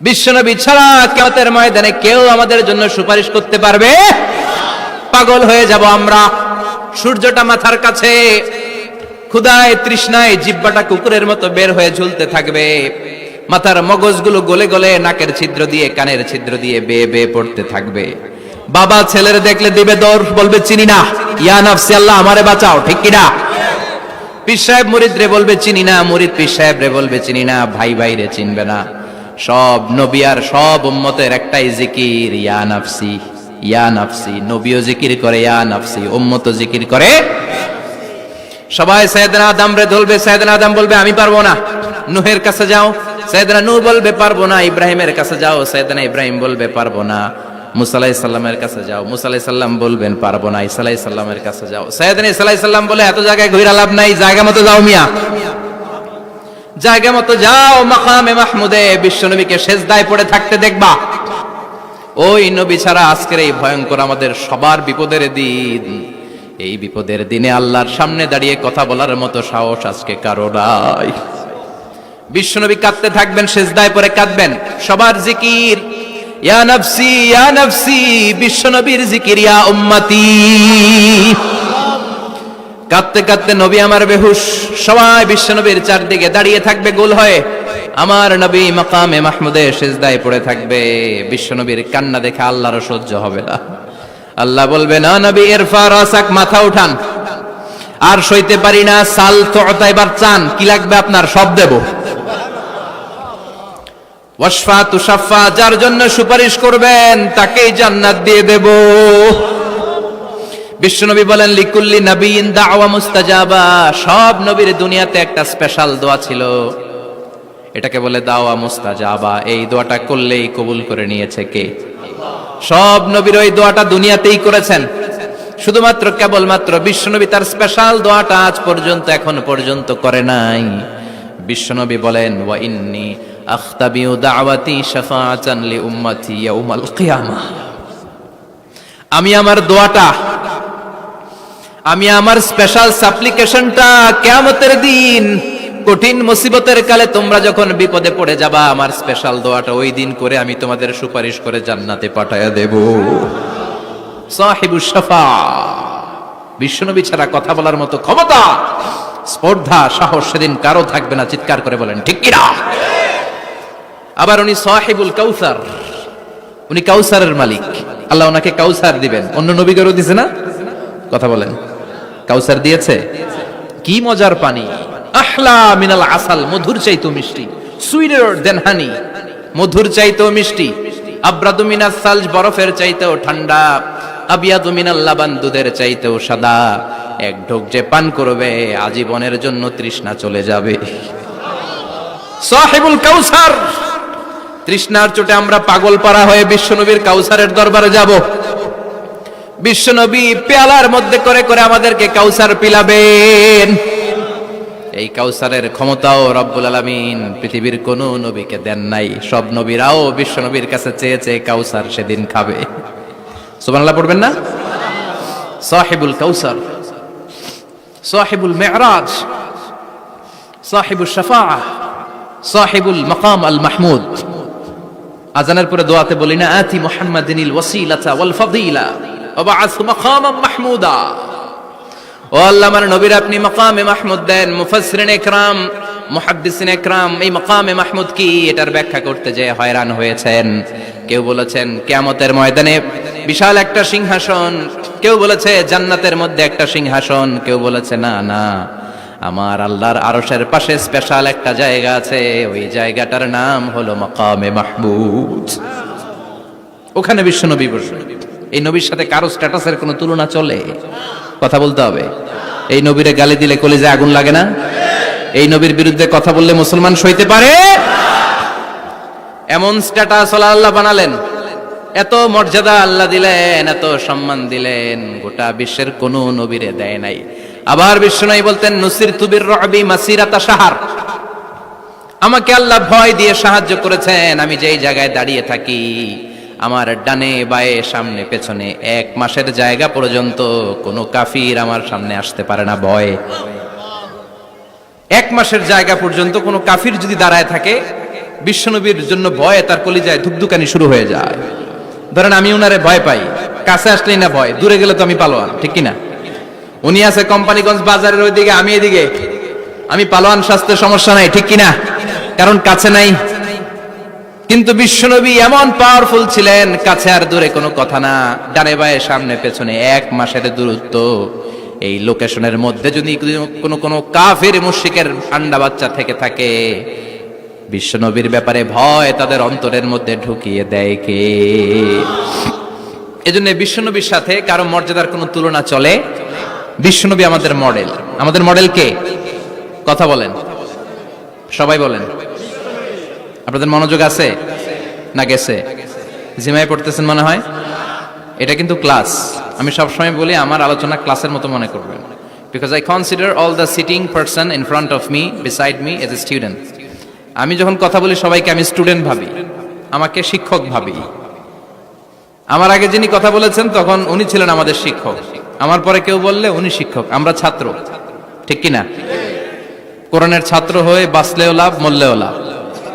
বিশ্বনবী ছাড়া কিয়ামতের ময়দানে কেউ আমাদের জন্য সুপারিশ করতে পারবে? পাগল হয়ে যাব আমরা। সূর্যটা মাথার কাছে, ক্ষুধায় তৃষ্ণায় জিহ্বাটা কুকুরের মতো বের হয়ে ঝুলতে থাকবে, মাথার মগজগুলো গলে গলে নাকের ছিদ্র দিয়ে কানের ছিদ্র দিয়ে বেয়ে বেয়ে পড়তে থাকবে। বাবা ছেলের দেখলে দিবে দৌড়, বলবে চিনি না, ইয়া নাফসি আল্লাহ আমারে বাঁচাও, ঠিক কিনা? পীর সাহেব মুরিদ রে বলবে চিনি না, মুরিদ পীর সাহেব রে বলবে চিনি না, ভাই ভাই রে চিনবে না। সব নবী আর সব উম্মতের একটাই জিকির, ইয়া নাফসি ইয়া নাফসি। নবীও জিকির করে ইয়া নাফসি, উম্মতও জিকির করে। সবাই সাইয়েদনা আদম রে ধরবে, সাইয়েদনা আদম বলবে আমি পারবো না। নূহের কাছে যাও, সাইয়েদনা নূহ বলবে পারবো না। ইব্রাহিমের কাছে যাও, সাইয়েদনা ইব্রাহিম বলবে পারবো না। মুসা আলাইহিস সালামের কাছে যাও, মুসা আলাইহিস সালাম বলবেন পারবো না। ঈসা আলাইহিস সালামের কাছে যাও, সাইয়েদনা ঈসা আলাইহিস সালাম বলে এত জায়গায় ঘুরে লাভ নাই, জায়গা মতো যাও মিয়া, জায়গা মতো যাও। মাকামে মাহমুদে বিশ্বনবীকে সেজদায় পড়ে থাকতে দেখবা। ওই নবী ছাড়া আজকের এই ভয়ঙ্কর আমাদের সবার বিপদের দিন, এই বিপদের দিনে আল্লাহর সামনে দাঁড়িয়ে কথা বলার মতো সাহস আজকে কারো নাই। বিশ্বনবী কাঁদতে থাকবেন, সেজদায় পড়ে কাঁদবেন। সবার জিকির ইয়া নাফসি ইয়া নাফসি, বিশ্বনবীর জিকির ইয়া উম্মতি। কাঁদতে কাঁদতে নবী আমার বেহুশ, সবাই বিশ্বনবীর চারদিকে দাঁড়িয়ে থাকবে গোল হয়ে। আমার নবী মাকামে মাহমুদে সেজদায় পড়ে থাকবে। বিশ্বনবীর কান্না দেখে আল্লাহর সহ্য হবে না। আল্লাহ বলবে না নবী ইরফা রাসাক, মাথা উঠান, আর সইতে পারি না। সাল তুতা, এবার চান, কি লাগবে আপনার সব দেব। ওয়াশফা তুশাফা, যার জন্য সুপারিশ করবেন তাকেই জান্নাত দিয়ে দেব। বিশ্বনবী বলেন লিকুল্লি নবিয়িন দাওয়া মুস্তাজাবা, সব নবীর দুনিয়াতে একটা স্পেশাল দোয়া ছিল, এটাকে বলে দাওয়া মুস্তাজাবা। এই দোয়াটা করলেই কবুল করে নিয়েছে কে? সব নবীর ওই দোয়াটা দুনিয়াতেই করেছেন, শুধুমাত্র কেবলমাত্র বিশ্বনবী তার স্পেশাল দোয়াটা আজ পর্যন্ত এখন পর্যন্ত করে নাই। বিশ্বনবী বলেন ওয়া ইন্নী আখতাবিউ দাওয়াতি শাফাআতান লি উম্মতি ইয়াউমাল কিয়ামাহ, আমি আমার দোয়াটা, আমি আমার স্পেশাল সাপ্লিকেশনটা কিয়ামতের দিন কঠিন মুসিবতের কালে তোমরা যখন বিপদে পড়ে যাবা, আমার স্পেশাল দোয়াটা ওই দিন করে আমি তোমাদের সুপারিশ করে জান্নাতে পাঠায়া দেব। সাহিবুশ শাফা, বিশ্বনবী ছাড়া কথা বলার মতো ক্ষমতা, স্পর্ধা, সাহস সেদিন কারো থাকবে না। চিৎকার করে বলেন ঠিক কিনা? আবার উনি সাহিবুল কাউসার, উনি কাউসারের মালিক। আল্লাহ ওনাকে কাউসার দিবেন। অন্য নবীগণও দিছে না? কথা বলেন, কাউসার দিয়েছে। কি মজার পানি, আহলা মিনাল আসাল, মধুর চাইতো মিষ্টি, সুইটার দেন হানি, মধুর চাইতো মিষ্টি। আব্রাদু মিনাস সালজ, বরফের চাইতেও ঠান্ডা। আবিয়াদু মিনাল লাবান, দুধের চাইতেও সাদা। এক ঢোক যে পান করবে আজীবনের জন্য তৃষ্ণা চলে যাবে। সাহিবুল কাউসার, তৃষ্ণার চোটে আমরা পাগল পারা হয়ে বিশ্বনবীর কাউসারের দরবারে যাব। বিশ্বনবী পেয়ালার মধ্যে করে করে আমাদেরকে কাউসার পিলাবেন। এই কাউসারের ক্ষমতাও রব্বুল আলামিন পৃথিবীর কোন নবীকে দেন নাই। সব নবীরাও বিশ্বনবীর কাছে চেয়েছে কাউসার সেদিন খাবে। সুবহানাল্লাহ পড়বেন না? সাহিবুল কাউসার, সাহিবুল মিরাজ, সাহিবুশ শাফাআহ, সাহিবুল মাকাম আল মাহমুদ। আজানের পরে দোয়াতে বলি না, আতি মুহাম্মাদিনিল ওয়াসিলাতা ওয়াল ফাদিলা ওয়া বা'আথ মাকামান মাহমুদা। ও আল্লাহ, আমার নবীর আপনি মাকামে মাহমুদ দেন। মুফাসসিরিন ইকরাম, মুহাদ্দিসিন ইকরাম এই মাকামে মাহমুদ কি এটার ব্যাখ্যা করতে যে হয়রান হয়েছেন। কেউ বলেছেন কিয়ামতের ময়দানে বিশাল একটা সিংহাসন, কেউ বলেছে জান্নাতের মধ্যে একটা সিংহাসন, কেউ বলেছে না না, আমার আল্লাহর আরশের পাশে স্পেশাল একটা জায়গা আছে, ওই জায়গাটার নাম হলো মাকামে মাহমুদ। ওখানে বিশ্বনবী বসবেন। এই নবীর সাথে কারো স্ট্যাটাসের কোনো তুলনা চলে? কথা বলতে হবে। এই নবীরে গালি দিলে কলিজায় আগুন লাগে না? এই নবীর বিরুদ্ধে কথা বললে মুসলমান সইতে পারে? এমন স্ট্যাটাস আল্লাহ বানালেন, এত মর্যাদা আল্লাহ দিলেন, এত সম্মান দিলেন, গোটা বিশ্বের কোন নবীরে দেয় নাই। আবার বিশ্বনবী বলতেন নুসিরতু বির-রু'বি মাসিরাতা শাহর, আমাকে আল্লাহ ভয় দিয়ে সাহায্য করেছেন। আমি যেই জায়গায় দাঁড়িয়ে থাকি, আমার ডানে বায়ে সামনে পেছনে 1 মাসের জায়গা পর্যন্ত কোনো কাফির আমার সামনে আসতে পারে না ভয়ে। 1 মাসের জায়গা পর্যন্ত কোনো কাফির যদি দাঁড়ায় থাকে, বিশ্বনবীর জন্য ভয়ে তার কলিজায় ধুকধুকানি শুরু হয়ে যায়। ধরেন আমি উনারে ভয় পাই, কাছে আসলেই না ভয়, দূরে গেলে তো আমি পালোয়ান, ঠিক কিনা? উনি আছে কোম্পানিগঞ্জ বাজারের ওইদিকে, আমি এদিকে, আমি পালোয়ান, স্বাস্থ্যের সমস্যা নাই, ঠিক কিনা? কারণ কাছে নাই। কিন্তু বিশ্বনবী এমন পাওয়ারফুল ছিলেন, কাছে আর দূরে কোনো কথা না, ডানে বায়ে সামনে পেছনে 1 মাসের দূরত্ব। এই লোকেশনের মধ্যে যদি কোনো কাফের মুশরিকের আন্ডা বাচ্চা থেকে থাকে, বিশ্বনবীর ব্যাপারে ভয় তাদের অন্তরের মধ্যে ঢুকিয়ে দেয় কে? এজন্য বিশ্বনবীর সাথে কারো মর্যাদার কোনো তুলনা চলে? বিশ্বনবী আমাদের মডেল। আমাদের মডেল কে? কথা বলেন, সবাই বলেন। আপনাদের মনোযোগ আছে না গেছে? জিমায় পড়তেছেন মনে হয়। এটা কিন্তু ক্লাস। আমি সবসময় বলি আমার আলোচনা ক্লাসের মতো মনে করবেন, because I consider all the sitting person in front of me, beside me as a student. আমি যখন কথা বলি সবাইকে আমি স্টুডেন্ট ভাবি, আমাকে শিক্ষক ভাবি। আমার আগে যিনি কথা বলেছেন তখন উনি ছিলেন আমাদের শিক্ষক, আমার পরে কেউ বললে উনি শিক্ষক, আমরা ছাত্র, ঠিক কিনা? কোরআনের ছাত্র হয়ে বাঁচলেও লাভ, মরলেও লাভ।